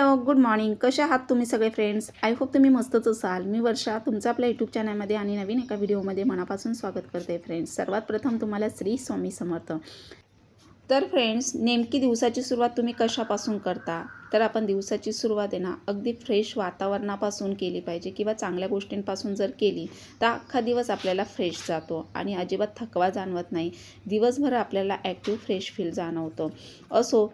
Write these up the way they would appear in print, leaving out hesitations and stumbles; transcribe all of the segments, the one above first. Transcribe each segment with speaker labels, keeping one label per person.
Speaker 1: Hello, good morning. कशा आहात तुम्ही सगळे फ्रेंड्स? आय होप तुम्ही मस्तच असाल. मी वर्षा तुमचं आपल्या यूट्यूब चॅनलमध्ये आणि नवीन एका व्हिडिओमध्ये मनापासून स्वागत करते फ्रेंड्स. सर्वात प्रथम तुम्हाला श्री स्वामी समर्थ. तर फ्रेंड्स, नेमकी दिवसाची सुरुवात तुम्ही कशापासून करता? तर आपण दिवसाची सुरुवात आहे ना अगदी फ्रेश वातावरणापासून केली पाहिजे किंवा चांगल्या गोष्टींपासून जर केली तर अख्खा दिवस आपल्याला फ्रेश जातो आणि अजिबात थकवा जाणवत नाही. दिवसभर आपल्याला ॲक्टिव्ह फ्रेश फील जाणवतं. असो,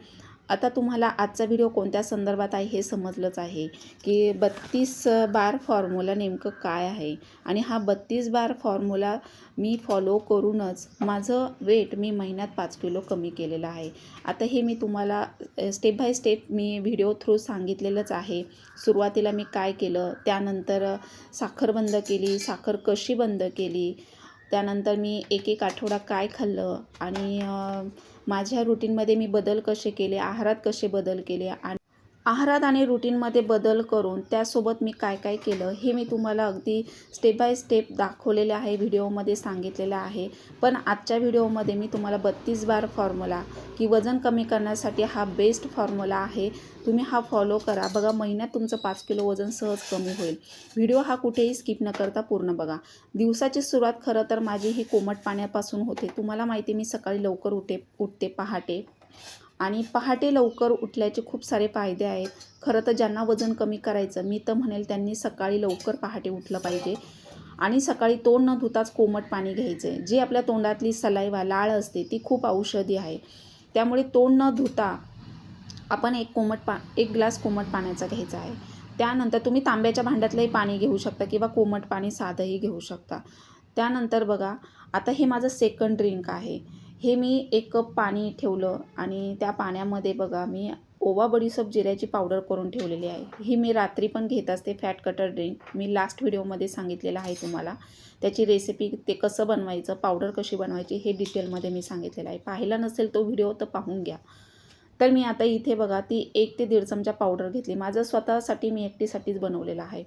Speaker 1: आता तुम्हाला आजचा व्हिडिओ कोणत्या संदर्भात आहे हे समजलंच आहे की 32 बार फॉर्म्युला नेमकं काय आहे. आणि हा 32 बार फॉर्म्युला मी फॉलो करूनच माझं वेट मी महिन्यात 5 किलो कमी केलेलं आहे. आता हे मी तुम्हाला step by step me video through सांगितलेलंच आहे. सुरुवातीला मी काय केलं, त्यानंतर साखर बंद केली, साखर कशी बंद केली, त्यानंतर मी एक आठवडा काय खाल्लं आणि माझ्या रुटीनमध्ये मी बदल कसे केले, आहारात कसे बदल केले आणि आहारात आणि रुटीनमध्ये बदल करून त्यासोबत मी काय काय केलं हे मी तुम्हाला अगदी स्टेप बाय स्टेप दाखवलेले आहे, व्हिडिओमध्ये सांगितलेलं आहे. पण आजच्या व्हिडिओमध्ये मी तुम्हाला 32 बार फॉर्म्युला की वजन कमी करण्यासाठी हा बेस्ट फॉर्म्युला आहे. तुम्ही हा फॉलो करा. बघा, महिन्यात तुमचं 5 किलो वजन सहज कमी होईल. व्हिडिओ हा कुठेही स्किप न करता पूर्ण बघा. दिवसाची सुरुवात खरं तर माझी ही कोमट पाण्यापासून होते. तुम्हाला माहिती मी सकाळी लवकर उठते पहाटे. आणि पहाटे लवकर उठल्याचे खूप सारे फायदे आहेत. खरं तर ज्यांना वजन कमी करायचं मी तर म्हणेल त्यांनी सकाळी लवकर पहाटे उठलं पाहिजे आणि सकाळी तोंड न धुताच कोमट पाणी घ्यायचं आहे. जी आपल्या तोंडातली सलाईवा लाळ असते ती खूप औषधी आहे. त्यामुळे तोंड न धुता आपण एक ग्लास कोमट पाण्याचा घ्यायचा आहे. त्यानंतर तुम्ही तांब्याच्या भांड्यातलंही पाणी घेऊ शकता किंवा कोमट पाणी साधंही घेऊ शकता. त्यानंतर बघा, आता हे माझं सेकंड ड्रिंक आहे. हे मी 1 कप पाणी ठेवलं आणि त्या पाण्यामध्ये बघा मी ओवा, बडीशेप, जिऱ्याची पावडर करून ठेवलेली आहे. ही मी रात्री पण घेत असते. फॅट कटर ड्रिंक मी लास्ट व्हिडिओमध्ये सांगितलेलं आहे तुम्हाला. त्याची रेसिपी, ते कसं बनवायचं, पावडर कशी बनवायची हे डिटेलमध्ये मी सांगितलेलं आहे. पाहिला नसेल तो व्हिडिओ तर पाहून घ्या. तर मी आता इथे बघा ती 1 ते 1.5 चमचा पावडर घेतली. माझं स्वतःसाठी मी एकटीसाठीच बनवलेलं आहे.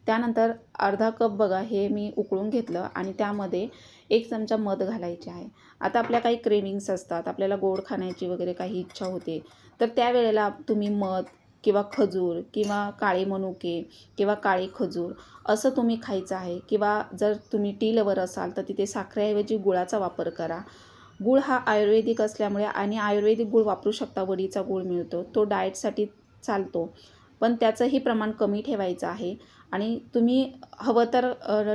Speaker 1: त्यानंतर अर्धा कप बघा हे मी उकळून घेतलं आणि त्यामध्ये 1 चमचा मध घालायचे आहे. आता आपल्या काही क्रेविंग्स असतात, आपल्याला गोड खाण्याची वगैरे काही इच्छा होते, तर त्यावेळेला तुम्ही मध किंवा खजूर किंवा काळे मनुके किंवा काळे खजूर असं तुम्ही खायचं आहे. किंवा जर तुम्ही टी लवर असाल तर तिथे साखरेऐवजी गुळाचा वापर करा. गूळ हा आयुर्वेदिक असल्यामुळे आणि आयुर्वेदिक गूळ वापरू शकता. वडीचा गूळ मिळतो, तो डाएटसाठी चालतो, पण त्याचंही प्रमाण कमी ठेवायचं आहे. आणि तुम्ही हवं तर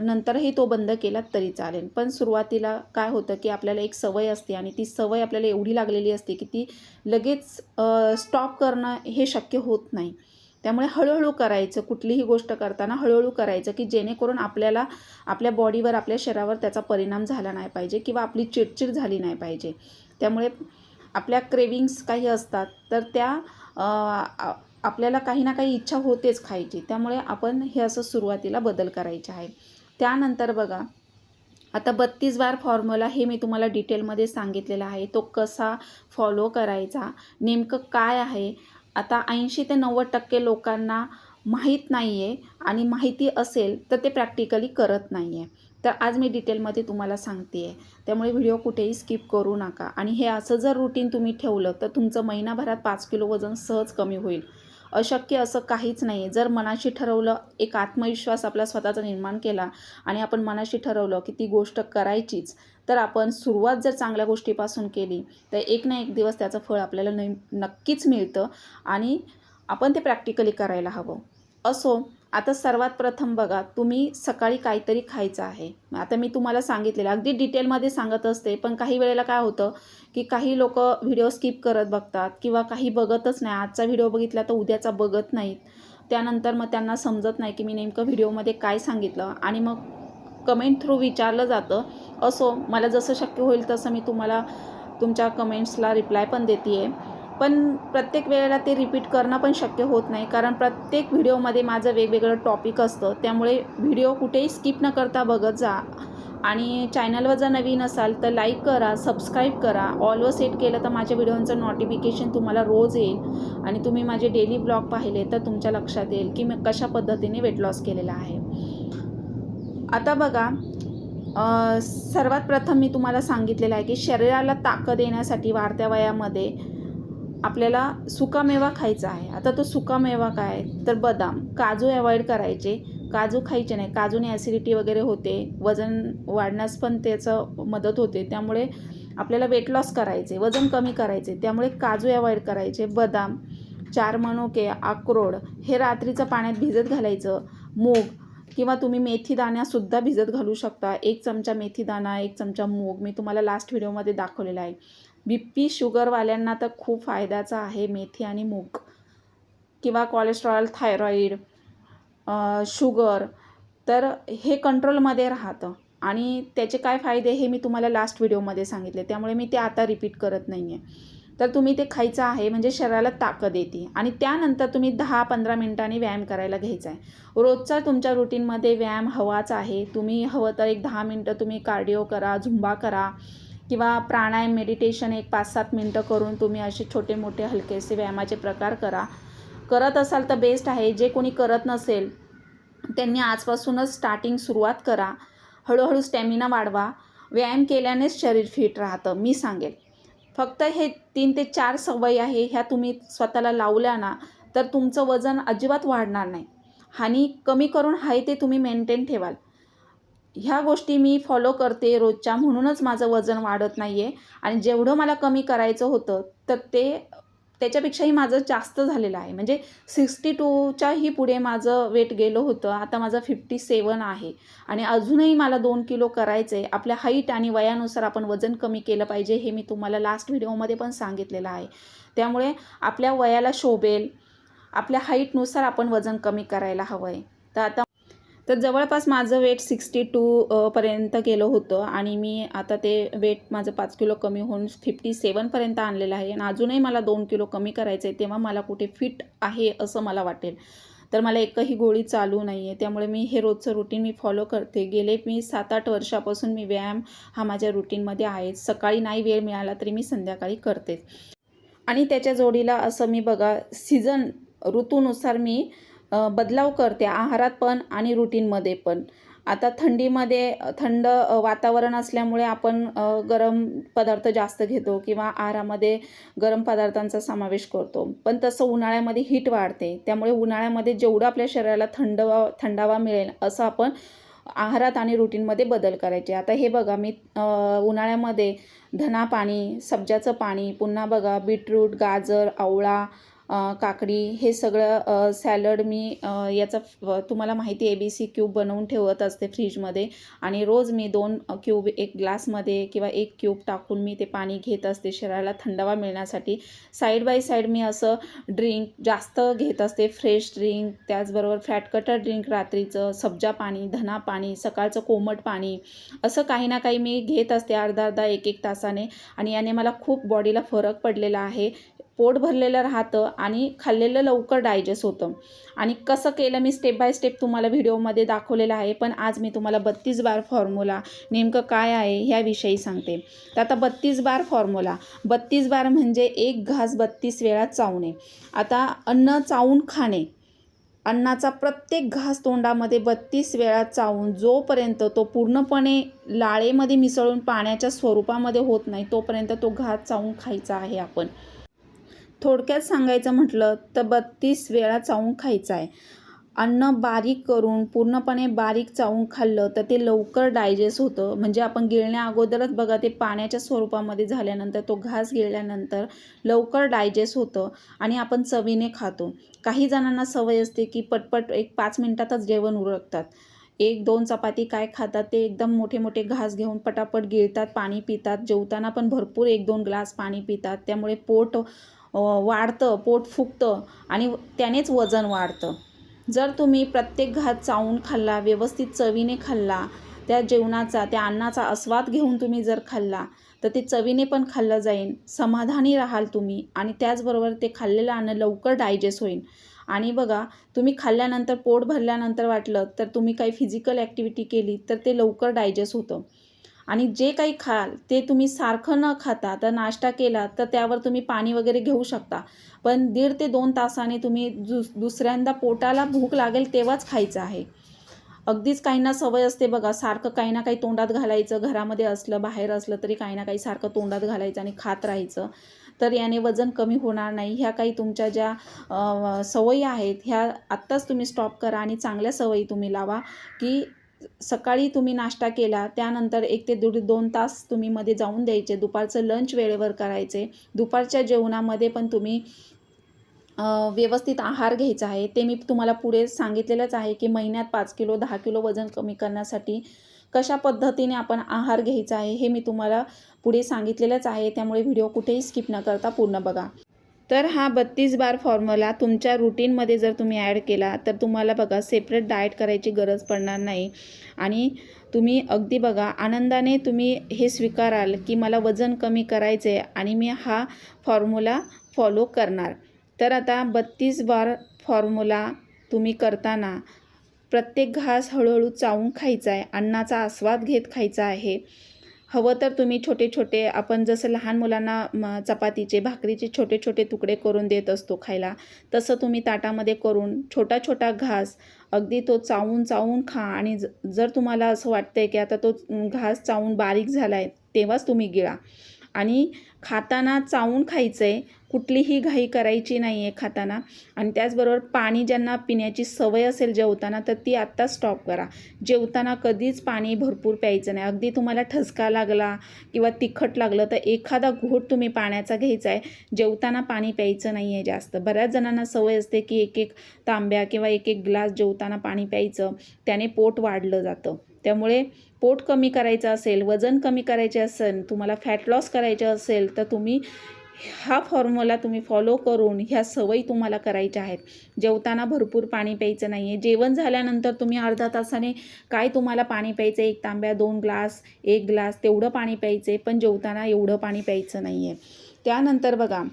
Speaker 1: नंतरही तो बंद केलात तरी चालेल. पण सुरुवातीला काय होतं की आपल्याला एक सवय असते आणि ती सवय आपल्याला एवढी लागलेली असते की ती लगेच स्टॉप करणं हे शक्य होत नाही. त्यामुळे हळूहळू करायचं. कुठलीही गोष्ट करताना हळूहळू करायचं की जेणेकरून आपल्याला आपल्या बॉडीवर, आपल्या शरीरावर त्याचा परिणाम झाला नाही पाहिजे किंवा आपली चिडचिड झाली नाही पाहिजे. त्यामुळे आपल्या क्रेविंग्स काही असतात तर त्या आपल्याला काही ना काही इच्छा होतेच खायची. त्यामुळे आपण हे असं सुरुवातीला बदल करायचे आहे. त्यानंतर बघा, आता 32 बार फॉर्म्युला हे मी तुम्हाला डिटेलमध्ये सांगितलेला आहे. तो कसा फॉलो करायचा, नेमकं काय आहे. आता 80 ते 90% लोकांना माहीत नाही आहे आणि माहिती असेल तर ते प्रॅक्टिकली करत नाही आहे. तर आज मी डिटेलमध्ये तुम्हाला सांगते आहे. त्यामुळे व्हिडिओ कुठेही स्किप करू नका. आणि हे असं जर रुटीन तुम्ही ठेवलं तर तुमचं महिनाभरात 5 किलो वजन सहज कमी होईल. अशक्य असं काहीच नाही आहे. जर मनाशी ठरवलं, एक आत्मविश्वास आपला स्वतःचा निर्माण केला आणि आपण मनाशी ठरवलं की ती गोष्ट करायचीच, तर आपण सुरुवात जर चांगल्या गोष्टीपासून केली तर एक ना एक दिवस त्याचं फळ आपल्याला नक्कीच मिळतं आणि आपण ते प्रॅक्टिकली करायला हवं. असो, आता सर्वात प्रथम बघा, तुम्ही सकाळी काहीतरी खायचं आहे. आता मी तुम्हाला सांगितलेलं अगदी डिटेलमध्ये सांगत असते, पण काही वेळेला काय होतं की काही लोक व्हिडिओ स्किप करत बघतात किंवा काही बघतच नाही. आजचा व्हिडिओ बघितला तर उद्याचा बघत नाहीत. त्यानंतर मग त्यांना समजत नाही की मी नेमकं व्हिडिओमध्ये काय सांगितलं आणि मग कमेंट थ्रू विचारलं जातं. असो, मला जसं शक्य होईल तसं मी तुम्हाला तुमच्या कमेंट्सला रिप्लाय पण देते आहे. पण प्रत्येक वेळेला ते रिपीट करणं पण शक्य होत नाही, कारण प्रत्येक व्हिडिओमध्ये माझं वेगवेगळं टॉपिक असतं. त्यामुळे व्हिडिओ कुठेही स्किप न करता बघत जा. आणि चॅनलवर जर नवीन असाल तर लाईक करा, सबस्क्राईब करा. ऑलवर सेट केलं तर माझ्या व्हिडिओचं नोटिफिकेशन तुम्हाला रोज येईल आणि तुम्ही माझे डेली ब्लॉग पाहिले तर तुमच्या लक्षात येईल की मी कशा पद्धतीने वेट लॉस केलेला आहे. आता बघा, सर्वात प्रथम मी तुम्हाला सांगितलेलं आहे की शरीराला ताकद येण्यासाठी वाढत्या वयामध्ये आपल्याला सुकामेवा खायचा आहे. आता तो सुकामेवा काय, तर बदाम, काजू अवॉइड करायचे. काजू खायचे नाही. काजूने ॲसिडिटी वगैरे होते, वजन वाढण्यास पण त्याचं मदत होते. त्यामुळे आपल्याला वेट लॉस करायचे, वजन कमी करायचे, त्यामुळे काजू अवॉइड करायचे. बदाम, 4 मनुके, अक्रोड हे रात्रीचं पाण्यात भिजत घालायचं. मूग किंवा तुम्ही मेथी दाण्यासुद्धा भिजत घालू शकता. 1 चमचा मेथी दाणा, 1 चमचा मूग, मी तुम्हाला लास्ट व्हिडिओमध्ये दाखवलेला आहे. BP शुगरवाल्यांना तर खूप फायद्याचा आहे मेथी आणि मूग. किंवा कोलेस्ट्रॉल, थायरॉईड, शुगर, तर हे कंट्रोलमध्ये राहतं. आणि त्याचे काय फायदे हे मी तुम्हाला लास्ट व्हिडिओमध्ये सांगितले, त्यामुळे मी ते आता रिपीट करत नाही आहे. तर तुम्ही ते खायचं आहे, म्हणजे शरीराला ताकद येते. आणि त्यानंतर तुम्ही 10-15 मिनिटांनी व्यायाम करायला घ्यायचा आहे. रोजचा तुमच्या रुटीनमध्ये व्यायाम हवाच आहे. तुम्ही हवं तर एक 10 मिनटं तुम्ही कार्डिओ करा, झुंबा करा, किंवा प्राणायाम, मेडिटेशन एक 5-7 मिनटं करून तुम्ही असे छोटे मोठे हलकेसे व्यायामाचे प्रकार करा. करत असाल तर बेस्ट आहे. जे कोणी करत नसेल त्यांनी आजपासूनच सुरुवात करा. हळूहळू स्टॅमिना वाढवा. व्यायाम केल्यानेच शरीर फिट राहतं, मी सांगेल. फक्त हे 3 ते 4 सवयी आहे, ह्या तुम्ही स्वतःला लावल्या ना, तर तुमचं वजन अजिबात वाढणार नाही. हानी कमी करून आहे ते तुम्ही मेंटेन ठेवाल. ह्या गोष्टी मी फॉलो करते रोजच्या, म्हणूनच माझं वजन वाढत नाही आहे. आणि जेवढं मला कमी करायचं होतं तर त्याच्यापेक्षाही माझं जास्त झालेलं आहे. म्हणजे 62च्याही पुढे माझं वेट गेलं होतं. आता माझं 57 आहे. आणि अजूनही मला 2 किलो करायचं आहे. आपल्या हाईट आणि वयानुसार आपण वजन कमी केलं पाहिजे, हे मी तुम्हाला लास्ट व्हिडिओमध्ये पण सांगितलेलं आहे. त्यामुळे आपल्या वयाला शोभेल, आपल्या हाईटनुसार आपण वजन कमी करायला हवं आहे. तर जवळपास माझं वेट 62 पर्यंत गेलं होतं. आणि मी आता ते वेट माझं 5 किलो कमी होऊन 57 पर्यंत आणलेलं आहे. आणि अजूनही मला 2 किलो कमी करायचं आहे, तेव्हा मला कुठे फिट आहे असं मला वाटेल. तर मला एकही गोळी चालू नाही आहे. त्यामुळे मी हे रोजचं रुटीन मी फॉलो करते. गेले मी 7-8 वर्षापासून मी व्यायाम हा माझ्या रुटीनमध्ये आहे. सकाळी नाही वेळ मिळाला तरी मी संध्याकाळी करते. आणि त्याच्या जोडीला असं मी बघा, ऋतूनुसार मी बदलाव करते, आहारात पण आणि रुटीनमध्ये पण. आता थंड वातावरण असल्यामुळे आपण गरम पदार्थ जास्त घेतो, किंवा आहारामध्ये गरम पदार्थांचा समावेश करतो. पण तसं उन्हाळ्यामध्ये हीट वाढते, त्यामुळे उन्हाळ्यामध्ये जेवढं आपल्या शरीराला थंडावा मिळेल असं आपण आहारात आणि रुटीनमध्ये बदल करायचे. आता हे बघा, मी उन्हाळ्यामध्ये धना पाणी, सब्जाचं पाणी, पुन्हा बघा बीटरूट, गाजर, आवळा, काकडी हे सगळं सॅलड मी याचा तुम्हाला माहिती आहे ABC क्यूब बनवून ठेवत असते फ्रीजमध्ये. आणि रोज मी 2 क्यूब एक ग्लासमध्ये किंवा 1 क्यूब टाकून मी ते पाणी घेत असते शरीराला थंडावा मिळण्यासाठी. साईड बाय साईड मी असं ड्रिंक जास्त घेत असते, फ्रेश ड्रिंक, त्याचबरोबर फॅट कटर ड्रिंक रात्रीचं, सब्जा पाणी, धना पाणी, सकाळचं कोमट पाणी, असं काही ना काही मी घेत असते अर्धा 1-1 तासाने. आणि याने मला खूप बॉडीला फरक पडलेला आहे. पोट भरलेलं राहतं आणि खाल्लेलं लवकर डायजेस्ट होतं. आणि कसं केलं मी स्टेप बाय स्टेप तुम्हाला व्हिडिओमध्ये दाखवलेलं आहे. पण आज मी तुम्हाला 32 बार फॉर्म्युला नेमकं काय आहे ह्याविषयी सांगते. तर आता 32 बार फॉर्म्युला, 32 बार म्हणजे 1 घास 32 वेळा चावणे. आता अन्न चावून खाणे, अन्नाचा प्रत्येक घास तोंडामध्ये 32 वेळा चावून जोपर्यंत तो पूर्णपणे लाळेमध्ये मिसळून पाण्याच्या स्वरूपामध्ये होत नाही, तोपर्यंत तो घास चावून खायचा आहे आपण. थोडक्यात सांगायचं म्हटलं तर 32 वेळा चावून खायचं आहे. अन्न बारीक करून पूर्णपणे बारीक चावून खाल्लं तर ते लवकर डायजेस्ट होतं. म्हणजे आपण गिळण्या अगोदरच बघा, ते पाण्याच्या स्वरूपामध्ये झाल्यानंतर तो घास गिळल्यानंतर लवकर डायजेस्ट होतं आणि आपण चवीने खातो. काही जणांना सवय असते की पटपट 1-5 मिनिटातच जेवण उरकतात. 1-2 चपाती काय खातात, ते एकदम मोठे मोठे घास घेऊन पटापट गिळतात, पाणी पितात. जेवताना पण भरपूर 1-2 ग्लास पाणी पितात. त्यामुळे पोट वाढतं, पोट फुगतं आणि त्यानेच वजन वाढतं. जर तुम्ही प्रत्येक घास चावून खाल्ला, व्यवस्थित चवीने खाल्ला, त्या जेवणाचा, त्या अन्नाचा आस्वाद घेऊन तुम्ही जर खाल्ला, तर ते चवीने पण खाल्लं जाईल, समाधानी राहाल तुम्ही. आणि त्याचबरोबर ते खाल्लेलं अन्न लवकर डायजेस्ट होईल. आणि बघा, तुम्ही खाल्ल्यानंतर, पोट भरल्यानंतर वाटलं तर तुम्ही काही फिजिकल ॲक्टिव्हिटी केली तर ते लवकर डायजेस्ट होतं. आणि जे काही खाल ते तुम्ही सारखं न खाता, तर नाश्ता केला तर त्यावर तुम्ही पाणी वगैरे घेऊ शकता. पण 1.5 ते 2 तासाने तुम्ही दुसऱ्यांदा पोटाला भूक लागेल तेव्हाच खायचं आहे. अगदीच काहींना सवय असते बघा, सारखं काही ना काही तोंडात घालायचं, घरामध्ये असलं बाहेर असलं तरी काही ना काही सारखं तोंडात घालायचं आणि खात राहायचं. तर याने वजन कमी होणार नाही. ह्या काही तुमच्या ज्या सवयी आहेत ह्या आत्ताच तुम्ही स्टॉप करा आणि चांगल्या सवयी तुम्ही लावा, की सकाळी तुम्ही नाश्ता केला त्यानंतर 1 ते 2 तास तुम्ही मध्ये जाऊन द्यायचे. दुपारचं लंच वेळेवर करायचे. दुपारच्या जेवणामध्ये पण तुम्ही व्यवस्थित आहार घ्यायचा आहे. ते मी तुम्हाला पुढे सांगितलेलंच आहे, की महिन्यात 5 किलो 10 किलो वजन कमी करण्यासाठी कशा पद्धतीने आपण आहार घ्यायचा आहे हे मी तुम्हाला पुढे सांगितलेलंच आहे. त्यामुळे व्हिडिओ कुठेही स्किप न करता पूर्ण बघा. तर हा 32 बार फॉर्म्युला तुमच्या रुटीनमध्ये जर तुम्ही ॲड केला तर तुम्हाला बघा सेपरेट डाएट करायची गरज पडणार नाही आणि तुम्ही अगदी बघा आनंदाने तुम्ही हे स्वीकाराल, की मला वजन कमी करायचं आहे आणि मी हा फॉर्म्युला फॉलो करणार. तर आता 32 बार फॉर्म्युला तुम्ही करताना प्रत्येक घास हळूहळू चावून खायचा आहे. अन्नाचा आस्वाद घेत खायचा आहे. हवं तर तुम्ही छोटे छोटे आपण जसं लहान मुलांना चपातीचे भाकरीचे छोटे छोटे तुकडे करून देत असतो खायला, तसं तुम्ही ताटामध्ये करून छोटा छोटा घास अगदी तो चावून चावून खा. आणि जर तुम्हाला असं वाटतंय की आता तो घास चावून बारीक झाला आहे तेव्हाच तुम्ही गिळा. आणि खाताना चावून खायचं आहे, कुठलीही घाई करायची नाही आहे खाताना. आणि त्याचबरोबर पाणी ज्यांना पिण्याची सवय असेल जेवताना तर ती आत्ता स्टॉप करा. जेवताना कधीच पाणी भरपूर प्यायचं नाही. अगदी तुम्हाला ठसका लागला किंवा तिखट लागलं तर एखादा घोट तुम्ही पाण्याचा घ्यायचा आहे. जेवताना पाणी प्यायचं नाही आहे जास्त. बऱ्याच जणांना सवय असते की एक एक तांब्या किंवा एक एक ग्लास जेवताना पाणी प्यायचं, त्याने पोट वाढलं जातं. त्यामुळे पोट कमी करायचं असेल, वजन कमी करायचे असेल, तुम्हाला फॅट लॉस करायचे असेल तर तुम्ही हा फॉर्म्युला तुम्ही फॉलो करून ह्या सवयी तुम्हाला करायच्या आहेत. जेवताना भरपूर पाणी प्यायचं नाही आहे. जेवण झाल्यानंतर तुम्ही अर्धा तासाने काय तुम्हाला पाणी प्यायचं आहे, 1 तांब्या 2 ग्लास 1 ग्लास तेवढं पाणी प्यायचं आहे, पण जेवताना एवढं पाणी प्यायचं नाही आहे. त्यानंतर बघा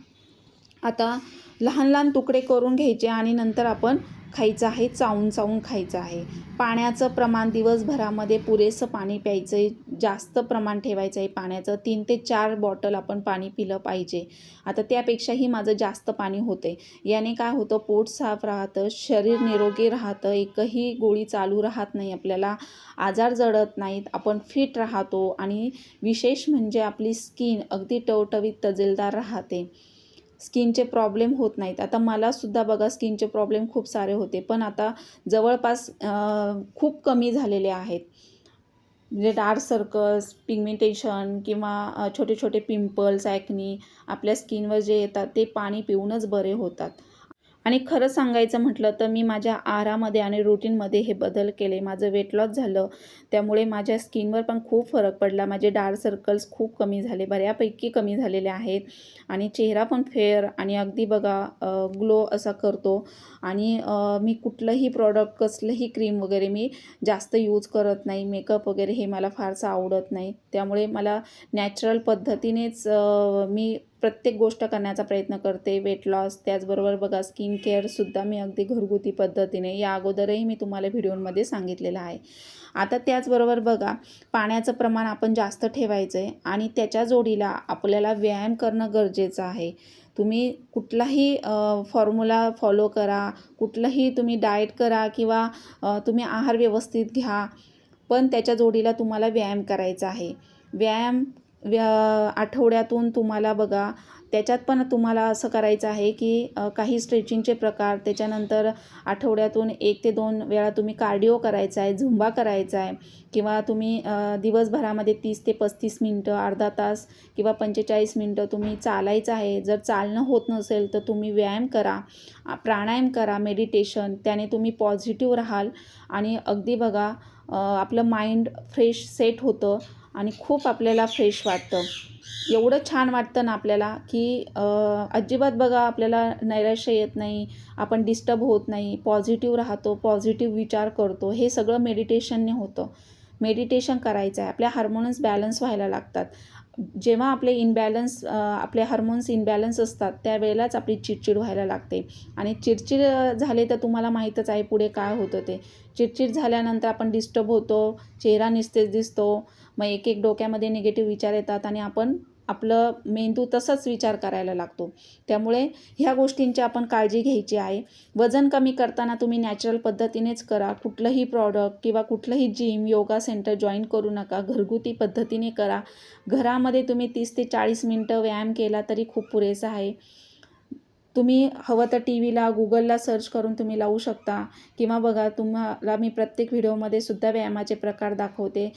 Speaker 1: आता लहान लहान तुकडे करून घ्यायचे आणि नंतर आपण खायचं आहे, चावून चावून खायचं आहे. पाण्याचं प्रमाण दिवसभरामध्ये पुरेसं पाणी प्यायचं आहे. जास्त प्रमाण ठेवायचं आहे पाण्याचं. 3 ते 4 बॉटल आपण पाणी पिलं पाहिजे. आता त्यापेक्षाही माझं जास्त पाणी होते. याने काय होतं, पोट साफ राहतं, शरीर निरोगी राहतं, एकही गोळी चालू राहत नाही, आपल्याला आजार जडत नाहीत, आपण फिट राहतो आणि विशेष म्हणजे आपली स्किन अगदी टवटवीत तजेलदार राहते. स्किनचे प्रॉब्लेम होत नाहीत. आता मलासुद्धा बघा स्किनचे प्रॉब्लेम खूप सारे होते, पण आता जवळपास खूप कमी झालेले आहेत. म्हणजे डार्क सर्कल्स, पिगमेंटेशन किंवा छोटे छोटे पिंपल्स, ॲक्नी आपल्या स्किनवर जे येतात ते पाणी पिऊनच बरे होतात. आणि खरं सांगायचं म्हटलं तर मी माझ्या आहारामध्ये आणि रुटीनमध्ये हे बदल केले. माझं वेट लॉस झालं, त्यामुळे माझ्या स्किनवर पण खूप फरक पडला. माझे डार्क सर्कल्स खूप कमी झाले, बऱ्यापैकी कमी झालेले आहेत आणि चेहरा पण फेअर आणि अगदी बघा ग्लो असा करतो. आणि मी कुठलंही प्रॉडक्ट, कसलंही क्रीम वगैरे मी जास्त यूज करत नाही. मेकअप वगैरे हे मला फारसं आवडत नाही. त्यामुळे मला नॅचरल पद्धतीनेच मी प्रत्येक गोष्ट करण्याचा प्रयत्न करते. वेट लॉस, त्याचबरोबर बघा स्किन केअरसुद्धा मी अगदी घरगुती पद्धतीने या अगोदरही मी तुम्हाला व्हिडिओमध्ये सांगितलेलं आहे. आता त्याचबरोबर बघा पाण्याचं प्रमाण आपण जास्त ठेवायचं आहे आणि त्याच्या जोडीला आपल्याला व्यायाम करणं गरजेचं आहे. तुम्ही कुठलाही फॉर्म्युला फॉलो करा, कुठलंही तुम्ही डाएट करा किंवा तुम्ही आहार व्यवस्थित घ्या, पण त्याच्या जोडीला तुम्हाला व्यायाम करायचा आहे. व्यायाम आठवड्यातून तुम्हाला बघा त्याच्यात पण तुम्हाला असं करायचं आहे की काही स्ट्रेचिंगचे प्रकार, त्याच्यानंतर आठवड्यातून 1 ते 2 वेळा तुम्ही कार्डिओ करायचा आहे, झुंबा करायचा आहे किंवा तुम्ही दिवसभरामध्ये 30 ते 35 मिनटं, अर्धा तास किंवा 45 मिनटं तुम्ही चालायचं आहे. जर चालणं होत नसेल तर तुम्ही व्यायाम करा, प्राणायाम करा, मेडिटेशन. त्याने तुम्ही पॉझिटिव्ह राहाल आणि अगदी बघा आपलं माइंड फ्रेश सेट होतं आणि खूप आपल्याला फ्रेश वाटतं. एवढं छान वाटतं ना आपल्याला की अजिबात बघा आपल्याला नैराश्य येत नाही, आपण डिस्टर्ब होत नाही, पॉझिटिव्ह राहतो, पॉझिटिव्ह विचार करतो. हे सगळं मेडिटेशनने होतं. मेडिटेशन करायचं आहे. आपल्या हार्मोन्स बॅलन्स व्हायला लागतात. जेव्हा आपले आपले हार्मोन्स इनबॅलन्स असतात त्यावेळेलाच आपली चिडचिड व्हायला लागते आणि चिडचिड झाले तर तुम्हाला माहीतच आहे पुढे काय होतं ते. चिडचिड झाल्यानंतर आपण डिस्टर्ब होतो, चेहरा निस्तेज दिसतो, मग एक एक डोक्यामध्ये निगेटिव्ह विचार येतात आणि आपण आपलं मेंदू तसंच विचार करायला लागतो. त्यामुळे ह्या गोष्टींची आपण काळजी घ्यायची आहे. वजन कमी करताना तुम्ही नॅचरल पद्धतीनेच करा. कुठलंही प्रॉडक्ट किंवा कुठलंही जिम, योगा सेंटर जॉईन करू नका. घरगुती पद्धतीने करा. घरामध्ये तुम्ही 30 ते 40 मिनटं व्यायाम केला तरी खूप पुरेसा आहे. तुम्ही हवं तर टीव्हीला, Googleला सर्च करून तुम्ही लावू शकता किंवा बघा तुम्हाला मी प्रत्येक व्हिडिओमध्ये सुद्धा व्यायामाचे प्रकार दाखवते.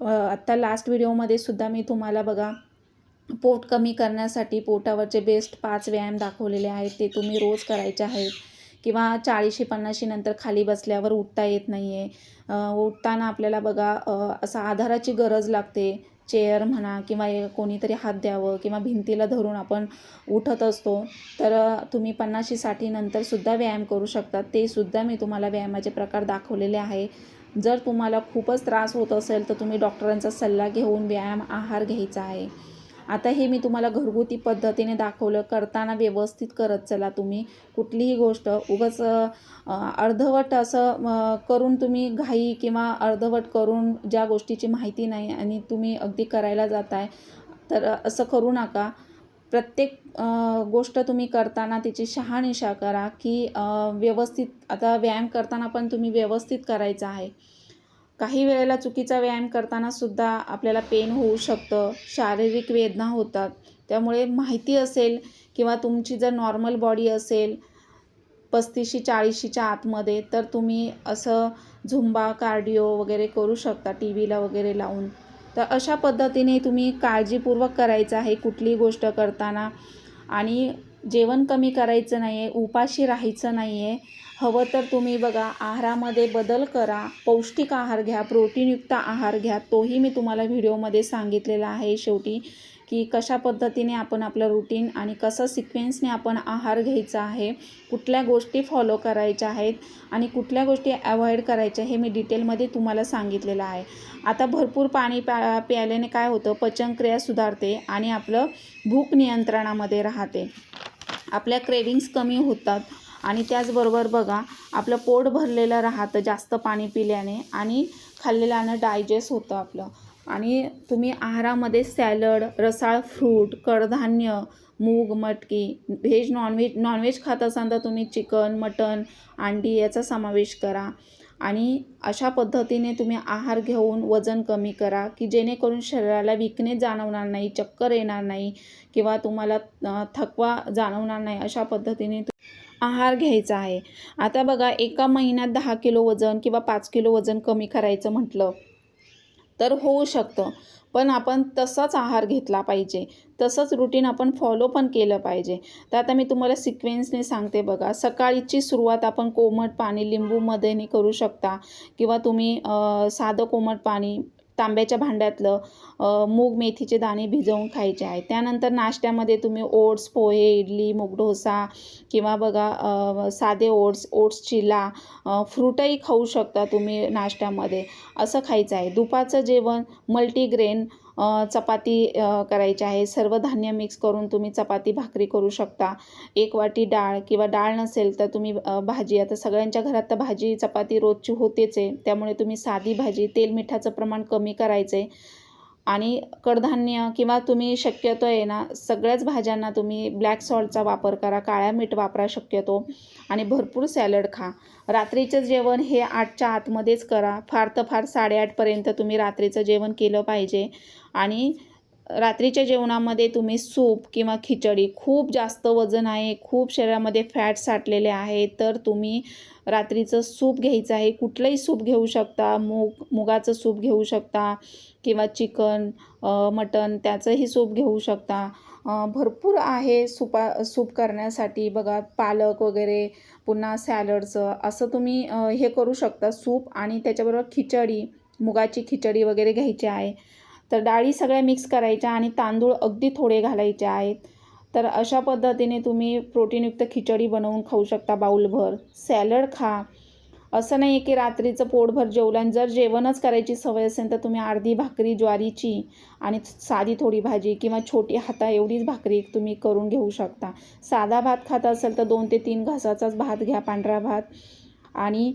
Speaker 1: आत्ता लास्ट व्हिडिओमध्ये सुद्धा मी तुम्हाला बघा पोट कमी करण्यासाठी पोटावरचे बेस्ट 5 व्यायाम दाखवलेले आहेत. ते तुम्ही रोज करायचे आहेत. किंवा 40-50 नंतर खाली बसल्यावर उठता येत नाही आहे. उठताना आपल्याला बघा असं आधाराची गरज लागते. चेअर म्हणा किंवा कोणीतरी हात द्यावं किंवा भिंतीला धरून आपण उठत असतो. तर तुम्ही 50-60 नंतरसुद्धा व्यायाम करू शकता. ते सुद्धा मी तुम्हाला व्यायामाचे प्रकार दाखवलेले आहे. जर तुम्हाला खूपच त्रास होत असेल तर तुम्ही डॉक्टरांचा सल्ला घेऊन व्यायाम आहार घ्यायचा आहे. आता हे मी तुम्हाला घरगुती पद्धतीने दाखवलं. करताना व्यवस्थित करत चला तुम्ही. कुठलीही गोष्ट उगाच अर्धवट असं करून तुम्ही घाई किंवा अर्धवट करून ज्या गोष्टीची माहिती नाही आणि तुम्ही अगदी करायला जाताय, तर असं करू नका. प्रत्येक गोष्ट तुम्ही करताना तिची शहानिशा करा की व्यवस्थित. आता व्यायाम करताना पण तुम्ही व्यवस्थित करायचं आहे. काही वेळेला चुकीचा व्यायाम करताना सुद्धा आपल्याला पेन होऊ शकतं, शारीरिक वेदना होतात. त्यामुळे माहिती असेल किंवा तुमची जर नॉर्मल बॉडी असेल 35-40च्या आतमध्ये, तर तुम्ही असं झुंबा, कार्डिओ वगैरे करू शकता टीव्हीला वगैरे लावून. तर अशा पद्धतीने तुम्ही काळजीपूर्वक करायचं आहे कुठलीही गोष्ट करताना. आणि जेवण कमी करायचं नाही आहे, उपाशी राहायचं नाही आहे. हवं तर तुम्ही बघा आहारामध्ये बदल करा. पौष्टिक आहार घ्या, प्रोटीनयुक्त आहार घ्या. तोही मी तुम्हाला व्हिडिओमध्ये सांगितलेला आहे शेवटी, की कशा पद्धतीने आपण आपलं रुटीन आणि कसं सिक्वेन्सने आपण आहार घ्यायचा आहे, कुठल्या गोष्टी फॉलो करायच्या आहेत आणि कुठल्या गोष्टी अवॉइड करायच्या हे मी डिटेलमध्ये तुम्हाला सांगितलेलं आहे. आता भरपूर पाणी प्यायल्याने काय होतं, पचनक्रिया सुधारते आणि आपलं भूक नियंत्रणामध्ये राहते. आपल्या क्रेविंग्स कमी होतात आणि त्याचबरोबर बघा आपलं पोट भरलेलं राहतं जास्त पाणी पिल्याने आणि खाल्लेलं अन्न डायजेस्ट होतं आपलं. आणि तुम्ही आहारामध्ये सॅलड, रसाळ फ्रूट, कडधान्य, मूग, मटकी, व्हेज, नॉनव्हेज खात असाल तर तुम्ही चिकन, मटन, अंडी याचा समावेश करा. आणि अशा पद्धतीने तुम्ही आहार घेऊन वजन कमी करा की जेणेकरून शरीराला वीकनेस जाणवणार नाही, चक्कर येणार नाही किंवा तुम्हाला थकवा जाणवणार नाही. अशा पद्धतीने आहार घ्यायचा आहे. आता बघा एका महिन्यात 10 किलो वजन किंवा 5 किलो वजन कमी करायचं म्हटलं तर होऊ शकतं. पण आपण तसाच आहार घेतला पाहिजे. तसंच रुटीन आपण फॉलो पण केलं पाहिजे. तर आता मी तुम्हाला सिक्वेन्सने सांगते बघा. सकाळची सुरुवात आपण कोमट पाणी लिंबूमध्येने करू शकता किंवा तुम्ही साधं कोमट पाणी तांब्याच्या भांड्यातलं मूग मेथीचे दाणे भिजवून खायचे आहे. त्यानंतर नाश्त्यामध्ये तुम्ही ओट्स, पोहे, इडली, मूग डोसा किंवा बघा साधे ओट्स चिला, फ्रूटही खाऊ शकता तुम्ही नाश्त्यामध्ये. असं खायचं आहे. दुपारचं जेवण मल्टीग्रेन चपाती करायची आहे. सर्व धान्य मिक्स करून तुम्ही चपाती भाकरी करू शकता. 1 वाटी डाळ किंवा डाळ नसेल तर तुम्ही भाजी. आता सगळ्यांच्या घरात तर भाजी चपाती रोजची होतेच आहे. त्यामुळे तुम्ही साधी भाजी, तेल मिठाचं प्रमाण कमी करायचं आहे. आणि कडधान्य किंवा तुम्ही शक्यतो आहे ना सगळ्याच भाज्यांना तुम्ही ब्लॅक सॉल्टचा वापर करा, काळ्या मीठ वापरा शक्यतो आणि भरपूर सॅलड खा. रात्रीचं जेवण हे 8च्या आतमध्येच करा. फार तर फार 8:30पर्यंत तुम्ही रात्रीचं जेवण केलं पाहिजे. आणि रात्रीच्या जेवणामध्ये तुम्ही सूप किंवा खिचडी, खूप जास्त वजन आहे, खूप शरीरामध्ये फॅट साठलेले आहे, तर तुम्ही रात्रीचं सूप घ्यायचं आहे. कुठलंही सूप घेऊ शकता. मुगाचं सूप घेऊ शकता किंवा चिकन, मटन त्याचंही सूप घेऊ शकता. भरपूर आहे सूप करण्यासाठी बघा. पालक वगैरे, पुन्हा सॅलडचं असं तुम्ही हे करू शकता सूप. आणि त्याच्याबरोबर खिचडी, मुगाची खिचडी वगैरे घ्यायची आहे. तर डाळी सगळ्या मिक्स करायच्या आणि तांदूळ अगदी थोडे घालायचे आहेत. तर अशा पद्धतीने तुम्ही प्रोटीनयुक्त खिचडी बनवून खाऊ शकता बाउलभर. सॅलड खा. असं नाही की रात्रीचं पोटभर जेवलं आणि जर जेवणच करायची सवय असेल तर तुम्ही अर्धी भाकरी ज्वारीची आणि साधी थोडी भाजी किंवा छोटी हाता एवढीच भाकरी तुम्ही करून घेऊ शकता. साधा भात खात असेल तर 2 ते 3 घासाचाच भात घ्या, पांढरा भात. आणि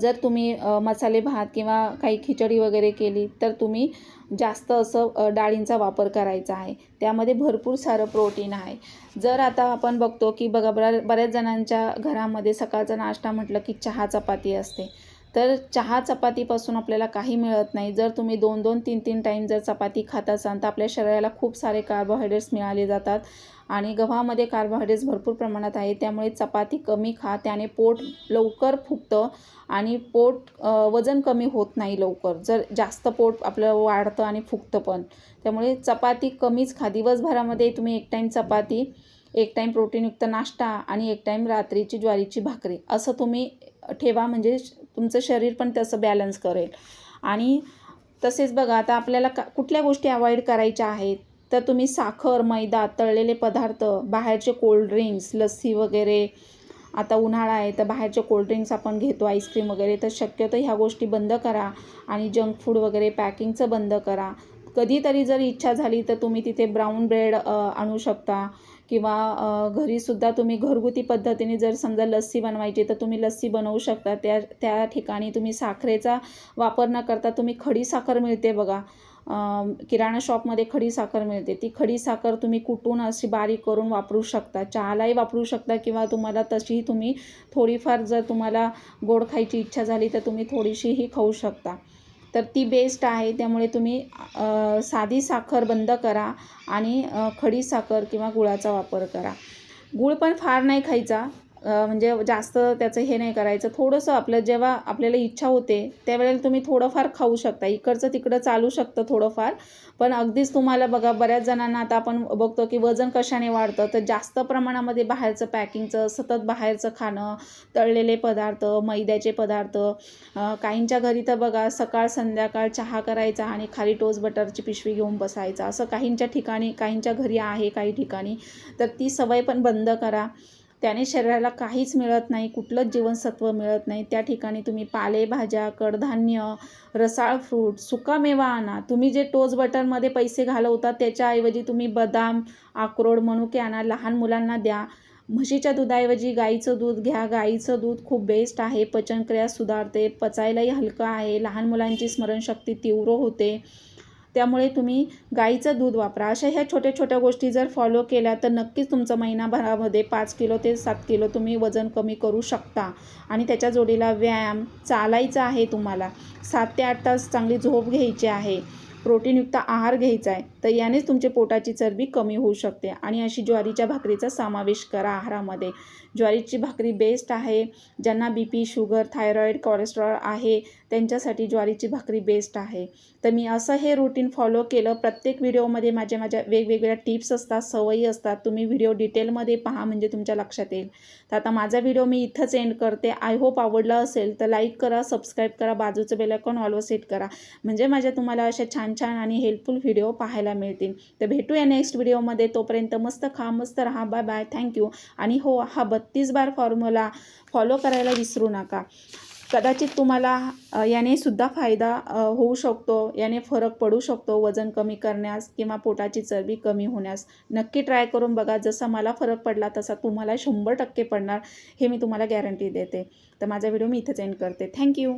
Speaker 1: जर तुम्ही मसाले भात किंवा काही खिचडी वगैरे केली तर तुम्ही जास्त असं डाळींचा वापर करायचा आहे. त्यामध्ये भरपूर सारं प्रोटीन आहे. जर आता आपण बघतो की बघा बऱ्याच जणांच्या घरामध्ये सकाळचा नाश्ता म्हटलं की चहा चपाती असते. तर चहा चपातीपासून आपल्याला काही मिळत नाही. जर तुम्ही 2-2, 3-3 टाईम जर चपाती खात असाल तर आपल्या शरीराला खूप सारे कार्बोहायड्रेट्स मिळाले जातात आणि गव्हामध्ये कार्बोहायड्रेट्स भरपूर प्रमाणात आहे. त्यामुळे चपाती कमी खा. त्याने पोट लवकर फुगतं आणि वजन कमी होत नाही लवकर. जर जास्त पोट आपलं वाढतं आणि फुगतं पण. त्यामुळे चपाती कमीच खा. दिवसभरामध्ये तुम्ही एक टाईम चपाती, एक टाईम प्रोटीनयुक्त नाश्ता आणि एक टाईम रात्रीची ज्वारीची भाकरी असं तुम्ही ठेवा. म्हणजे तुमचं शरीर पण तसं बॅलन्स करेल. आणि तसेच बघा आता आपल्याला कुठल्या गोष्टी अवॉइड करायच्या आहेत तर तुम्ही साखर, मैदा, तळलेले पदार्थ, बाहेरचे कोल्ड्रिंक्स, लस्सी वगैरे. आता उन्हाळा आहे तर बाहेरचे कोल्ड्रिंक्स आपण घेतो, आईस्क्रीम वगैरे, तर शक्यतो ह्या गोष्टी बंद करा. आणि जंक फूड वगैरे पॅकिंगचं बंद करा. कधीतरी जर इच्छा झाली तर तुम्ही तिथे ब्राऊन ब्रेड आणू शकता किंवा घरीसुद्धा तुम्ही घरगुती पद्धतीने जर समजा लस्सी बनवायची तर तुम्ही लस्सी बनवू शकता. त्या ठिकाणी तुम्ही साखरेचा वापर न करता तुम्ही खडी साखर मिळते बघा, किराणा शॉपमध्ये खडी साखर मिळते. ती खडी साखर तुम्ही कुटून अशी बारीक करून वापरू शकता. चहालाही वापरू शकता किंवा तुम्हाला तशीही तुम्ही थोडीफार जर तुम्हाला गोड खायची इच्छा झाली तर तुम्ही थोडीशीही खाऊ शकता. तर ती बेस्ट आहे. त्यामुळे तुम्ही साधी साखर बंद करा आणि खडी साखर किंवा गुळाचा वापर करा. गूळ पण फार नाही खायचा, म्हणजे जास्त त्याचं हे नाही करायचं. थोडंसं आपलं जेव्हा आपल्याला इच्छा होते त्यावेळेला तुम्ही थोडंफार खाऊ शकता. इकडचं तिकडं चालू शकतं थोडंफार. पण अगदीच तुम्हाला बघा बऱ्याच जणांना आता आपण बघतो की वजन कशाने वाढतं तर जास्त प्रमाणामध्ये बाहेरचं पॅकिंगचं, सतत बाहेरचं खाणं, तळलेले पदार्थ, मैद्याचे पदार्थ. काहींच्या घरी तर बघा सकाळ संध्याकाळ चहा करायचा आणि खाली टोस्ट बटरची पिशवी घेऊन बसायचा. असं काहींच्या ठिकाणी, काहींच्या घरी आहे काही ठिकाणी. तर ती सवय पण बंद करा. त्याने शरीराला काहीच मिळत नाही, कुठलंच जीवनसत्व मिळत नाही. त्या ठिकाणी तुम्ही पालेभाज्या, कडधान्य, रसाळ फ्रूट, सुकामेवा आणा. तुम्ही जे टोस्ट बटरमध्ये पैसे घालवता त्याच्याऐवजी तुम्ही बदाम, अक्रोड, मनुके आणा. लहान मुलांना द्या. म्हशीच्या दुधाऐवजी गाईचं दूध घ्या. गाईचं दूध खूप बेस्ट आहे. पचनक्रिया सुधारते, पचायलाही हलकं आहे. लहान मुलांची स्मरणशक्ती तीव्र होते. त्यामुळे तुम्ही गाईचं दूध वापरा. अशा ह्या छोट्या छोट्या गोष्टी जर फॉलो केल्या तर नक्कीच तुमचं महिनाभरामध्ये 5 किलो ते 7 किलो तुम्ही वजन कमी करू शकता. आणि त्याच्या जोडीला व्यायाम, चालायचं आहे तुम्हाला. 7 ते 8 तास चांगली झोप घ्यायची आहे. प्रोटीनयुक्त आहार घ्यायचा आहे. तर यानेच तुमची पोटाची चरबी कमी होऊ शकते. आणि अशी ज्वारीच्या भाकरीचा समावेश करा आहारामध्ये. ज्वारीची भाकरी बेस्ट आहे. ज्यांना BP, शुगर, थायरॉईड, कोलेस्ट्रॉल आहे त्यांच्यासाठी ज्वारीची भाकरी बेस्ट आहे. तर मी असं हे रूटीन फॉलो केलं. प्रत्येक व्हिडिओमध्ये माझ्या वेगवेगळ्या टिप्स असतात, सवयी असतात. तुम्ही व्हिडिओ डिटेलमध्ये पहा म्हणजे तुमच्या लक्षात येईल. तर आता माझा व्हिडिओ मी इथंच एंड करते. आय होप आवडला असेल तर लाईक करा, सबस्क्राईब करा, बाजूचं बेल आयकॉन ऑलवर सेट करा. म्हणजे तुम्हाला अशा छान छान आणि हेल्पफुल व्हिडिओ पाहायला मिळतील. तर भेटूया नेक्स्ट व्हिडिओमध्ये. तोपर्यंत मस्त खा, मस्त राहा. Bye bye. थँक्यू. आणि हो, हा 32 बार फॉर्म्युला फॉलो करायला विसरू नका. कदाचित तुम्हाला याने सुद्धा फायदा होऊ शकतो. याने फरक पडू शकतो वजन कमी करण्यास किंवा पोटाची चरबी कमी होण्यास. नक्की ट्राय करून बघा. जसा मला फरक पडला तसा तुम्हाला 100% पडणार, हे मी तुम्हाला गॅरंटी देते. तर माझा व्हिडिओ मी इथंच एंड करते. थँक्यू.